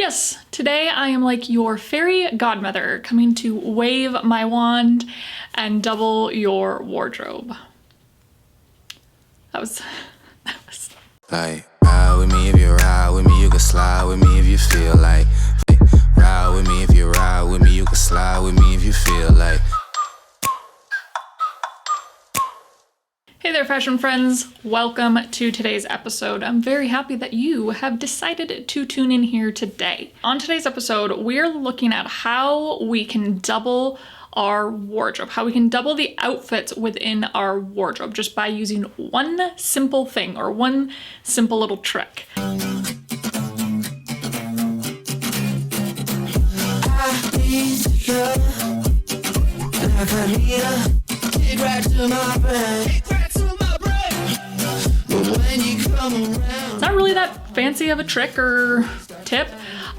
Yes, today I am like your fairy godmother coming to wave my wand and double your wardrobe. That was Like, ride with me if you ride with me, you can slide with me if you feel like. Ride with me if you ride with me, you can slide with me if you feel like. Hey there, fashion friends. Welcome to today's episode. I'm very happy that you have decided to tune in here today. On today's episode, we're looking at how we can double our wardrobe, how we can double the outfits within our wardrobe just by using one simple thing or one simple little trick. It's not really that fancy of a trick or tip.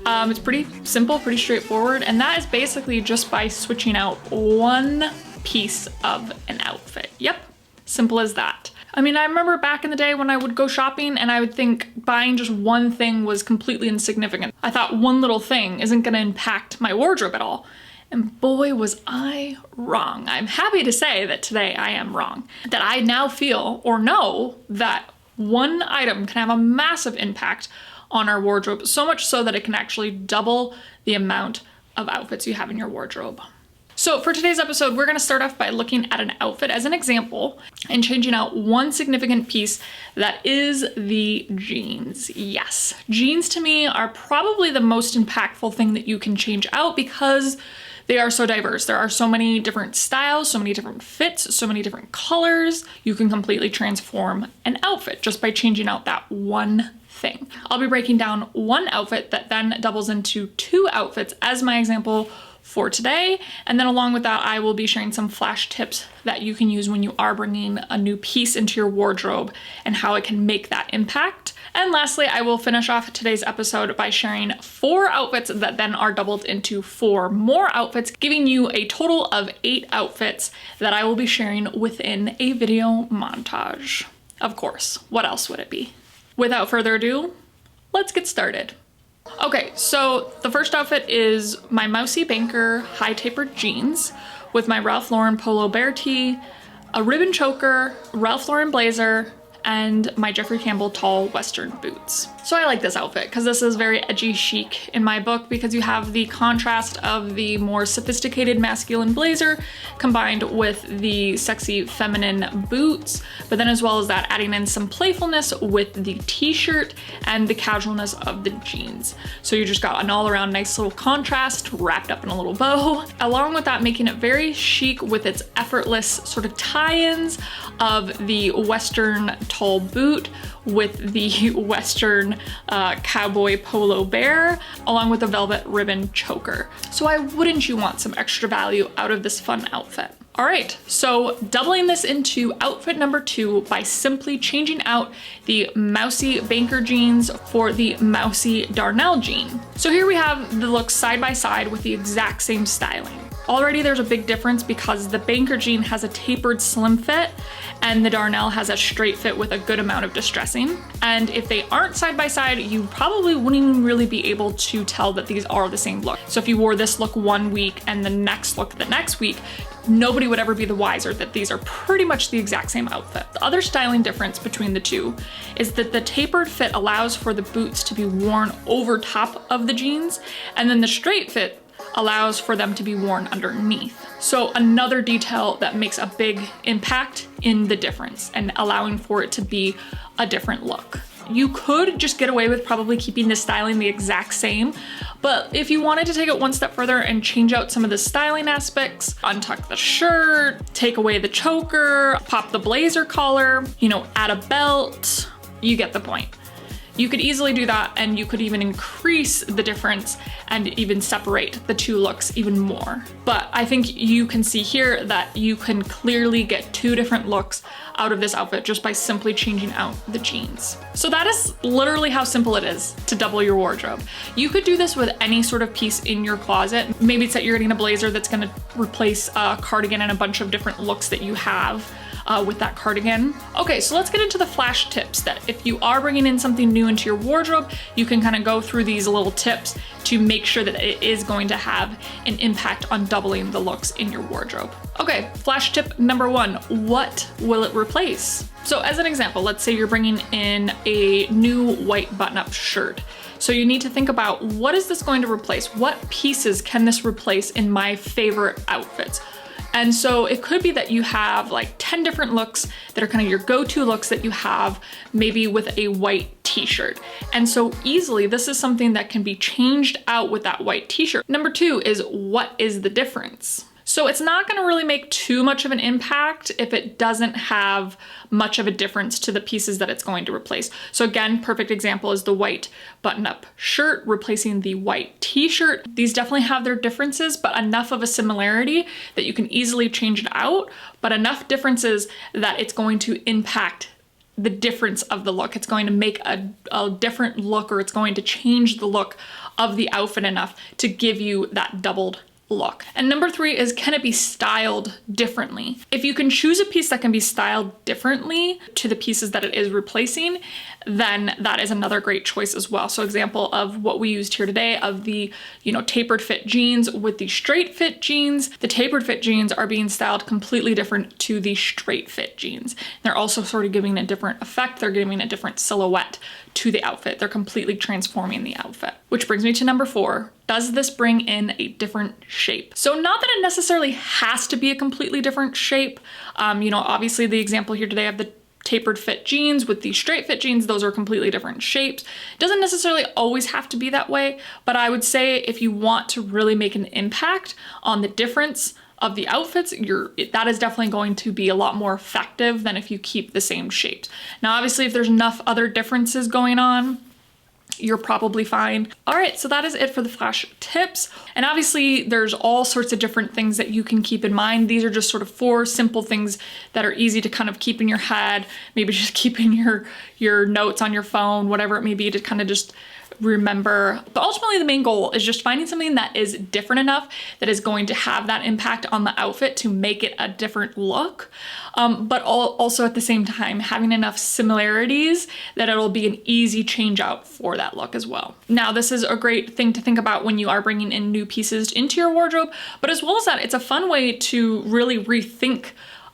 It's pretty simple, pretty straightforward, and that is basically just by switching out one piece of an outfit. Yep, simple as that. I mean, I remember back in the day when I would go shopping and I would think buying just one thing was completely insignificant. I thought one little thing isn't gonna impact my wardrobe at all. And boy, was I wrong. I'm happy to say that today I am wrong. That I now feel or know that one item can have a massive impact on our wardrobe, so much so that it can actually double the amount of outfits you have in your wardrobe. So for today's episode, we're gonna start off by looking at an outfit as an example and changing out one significant piece that is the jeans. Yes, jeans to me are probably the most impactful thing that you can change out because they are so diverse. There are so many different styles, so many different fits, so many different colors. You can completely transform an outfit just by changing out that one thing. I'll be breaking down one outfit that then doubles into two outfits as my example for today. And then along with that, I will be sharing some flash tips that you can use when you are bringing a new piece into your wardrobe and how it can make that impact. And lastly, I will finish off today's episode by sharing 4 outfits that then are doubled into 4 more outfits, giving you a total of 8 outfits that I will be sharing within a video montage. Of course, what else would it be? Without further ado, let's get started. Okay, so the first outfit is my Mousy Banker high tapered jeans with my Ralph Lauren polo bear tee, a ribbon choker, Ralph Lauren blazer, and my Jeffrey Campbell tall Western boots. So I like this outfit because this is very edgy chic in my book because you have the contrast of the more sophisticated masculine blazer combined with the sexy feminine boots, but then as well as that adding in some playfulness with the t-shirt and the casualness of the jeans. So you just got an all around nice little contrast wrapped up in a little bow, along with that making it very chic with its effortless sort of tie-ins of the Western tall boot with the Western cowboy polo bear, along with the velvet ribbon choker. So why wouldn't you want some extra value out of this fun outfit? All right, so doubling this into outfit number 2 by simply changing out the Mousy Banker jeans for the Mousy Darnell Jean. So here we have the looks side by side with the exact same styling. Already there's a big difference because the Banker jean has a tapered slim fit and the Darnell has a straight fit with a good amount of distressing. And if they aren't side by side, you probably wouldn't even really be able to tell that these are the same look. So if you wore this look one week and the next look the next week, nobody would ever be the wiser that these are pretty much the exact same outfit. The other styling difference between the two is that the tapered fit allows for the boots to be worn over top of the jeans, and then the straight fit allows for them to be worn underneath. So another detail that makes a big impact in the difference and allowing for it to be a different look. You could just get away with probably keeping the styling the exact same, but if you wanted to take it one step further and change out some of the styling aspects, untuck the shirt, take away the choker, pop the blazer collar, add a belt, you get the point. You could easily do that, and you could even increase the difference and even separate the two looks even more. But I think you can see here that you can clearly get 2 different looks out of this outfit just by simply changing out the jeans. So that is literally how simple it is to double your wardrobe. You could do this with any sort of piece in your closet. Maybe it's that you're getting a blazer that's gonna replace a cardigan and a bunch of different looks that you have. with that cardigan. Okay, so let's get into the flash tips that if you are bringing in something new into your wardrobe, you can kind of go through these little tips to make sure that it is going to have an impact on doubling the looks in your wardrobe. Okay, flash tip number 1, what will it replace? So as an example, let's say you're bringing in a new white button-up shirt. So you need to think about, what is this going to replace? What pieces can this replace in my favorite outfits? And so it could be that you have like 10 different looks that are kind of your go-to looks that you have maybe with a white t-shirt. And so easily this is something that can be changed out with that white t-shirt. Number 2 is, what is the difference? So it's not gonna really make too much of an impact if it doesn't have much of a difference to the pieces that it's going to replace. So again, perfect example is the white button-up shirt replacing the white t-shirt. These definitely have their differences, but enough of a similarity that you can easily change it out, but enough differences that it's going to impact the difference of the look. It's going to make a different look, or it's going to change the look of the outfit enough to give you that doubled look. And number 3 is, can it be styled differently? If you can choose a piece that can be styled differently to the pieces that it is replacing, then that is another great choice as well. So example of what we used here today of the, tapered fit jeans with the straight fit jeans. The tapered fit jeans are being styled completely different to the straight fit jeans. They're also sort of giving a different effect. They're giving a different silhouette to the outfit. They're completely transforming the outfit. Which brings me to number 4. Does this bring in a different shape? So not that it necessarily has to be a completely different shape. Obviously the example here today of the tapered fit jeans with the straight fit jeans, those are completely different shapes. It doesn't necessarily always have to be that way, but I would say if you want to really make an impact on the difference of the outfits, that is definitely going to be a lot more effective than if you keep the same shapes. Now, obviously, if there's enough other differences going on, you're probably fine. All right, so that is it for the flash tips. And obviously there's all sorts of different things that you can keep in mind. These are just sort of 4 simple things that are easy to kind of keep in your head, maybe just keep in your notes on your phone, whatever it may be, to kind of just remember. But ultimately the main goal is just finding something that is different enough that is going to have that impact on the outfit to make it a different look. But also at the same time having enough similarities that it'll be an easy change out for that look as well. Now, this is a great thing to think about when you are bringing in new pieces into your wardrobe, but as well as that, it's a fun way to really rethink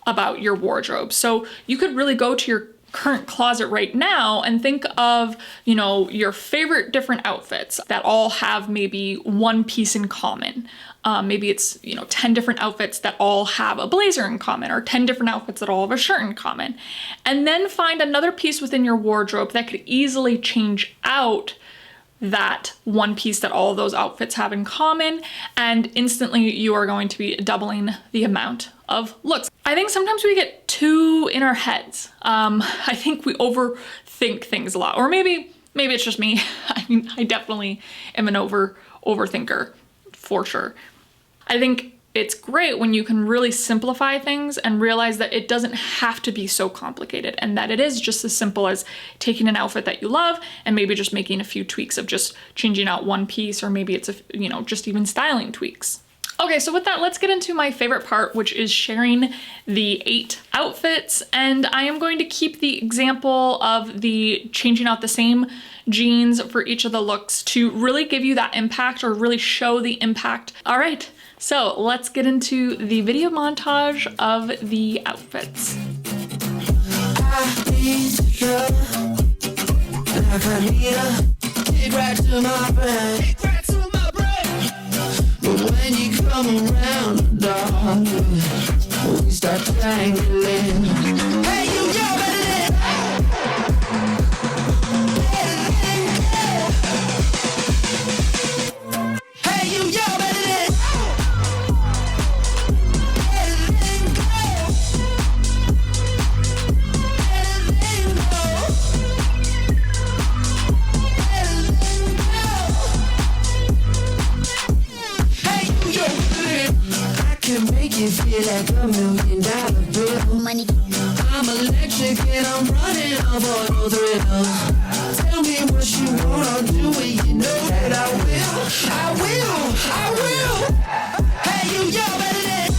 about your wardrobe. So you could really go to your current closet right now and think of, your favorite different outfits that all have maybe one piece in common. Maybe it's, 10 different outfits that all have a blazer in common, or 10 different outfits that all have a shirt in common. And then find another piece within your wardrobe that could easily change out that one piece that all of those outfits have in common, and instantly you are going to be doubling the amount of looks. I think sometimes we get too in our heads. I think we overthink things a lot, or maybe it's just me. I mean, I definitely am an overthinker for sure. I think it's great when you can really simplify things and realize that it doesn't have to be so complicated, and that it is just as simple as taking an outfit that you love and maybe just making a few tweaks of just changing out one piece, or maybe it's just even styling tweaks. Okay, so with that, let's get into my favorite part, which is sharing the 8 outfits. And I am going to keep the example of the changing out the same jeans for each of the looks to really give you that impact, or really show the impact. All right, so let's get into the video montage of the outfits. When you come around, darling, we start tangling. Hey, you go, better Hey, you go, better you feel like $1 million bill. Money. I'm electric and I'm running off all thrills. Tell me what you want, I'll do it. You know that I will. Hey, you, yo, better than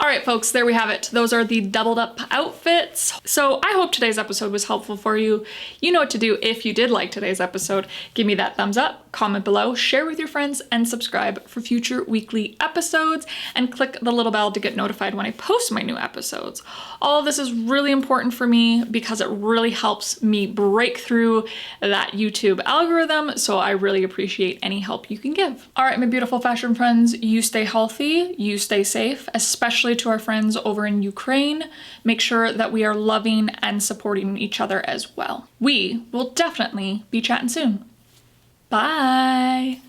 All right, folks, there we have it. Those are the doubled up outfits. So I hope today's episode was helpful for you. You know what to do if you did like today's episode. Give me that thumbs up, comment below, share with your friends, and subscribe for future weekly episodes, and click the little bell to get notified when I post my new episodes. All of this is really important for me because it really helps me break through that YouTube algorithm, so I really appreciate any help you can give. All right, my beautiful fashion friends, you stay healthy, you stay safe, especially to our friends over in Ukraine. Make sure that we are loving and supporting each other as well. We will definitely be chatting soon. Bye.